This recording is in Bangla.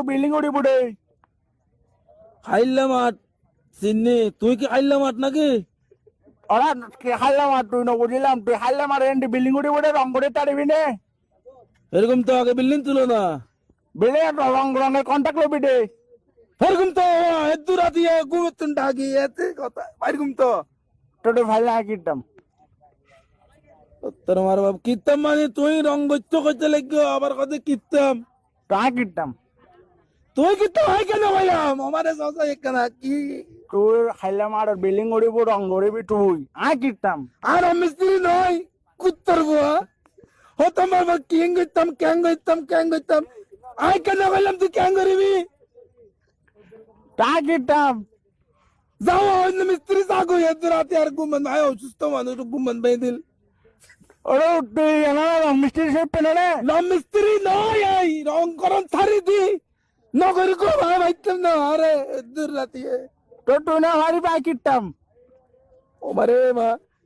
বিল্ডিং উড়ি বুড়ে খাইল্লা মাঠ চিন্নি তুই কি খাইল্লা মাঠ নাকি ওরা হাইলাম আর তুই না বুঝলাম তুই হাইলাম আর এন্ড বিল্ডিং উড়ি বুড়ে রং করে তাড়িবি নে এরকম তো আগে বিল্ডিং তুলো না বিল্ডিং রং রঙের কন্ট্যাক্ট লবি দে এরকম তো এত রাতি ঘুমতুন ডাকি এতে কথা এরকম তো তোর ভাইলা কিটাম তোর মার বাপ কিতাম মানে তুই রং গচ্ছ করতে লাগবে আবার কথা কিতাম তা কিটাম তুই কিতাম হয় কেন ভাইলাম আমারে সসা একখানা কি তুই হাইলাম আর বিল্ডিং উড়িব রং উড়িবি তুই কিটাম আর মিস্ত্রি নয় কুত্তর বুয়া হতাম আমার কিং গইতাম আই কেন ভাইলাম তুই ক্যাং করিবি তা কিটাম যাও অন্য মিস্ত্রি যাগো এত রাতে আর ঘুমান আয় অসুস্থ মানুষ ঘুমান বেঁধিল ওরে তুই আমার রং মিস্ত্রি সে পেনে রে না মিস্ত্রি নয় এই রং করন ছাড়ি দি নগর গো ভাই ভাইতাম না আরে দূর রাতে তোর তুই না হারি পাই কিটাম ও মারে মা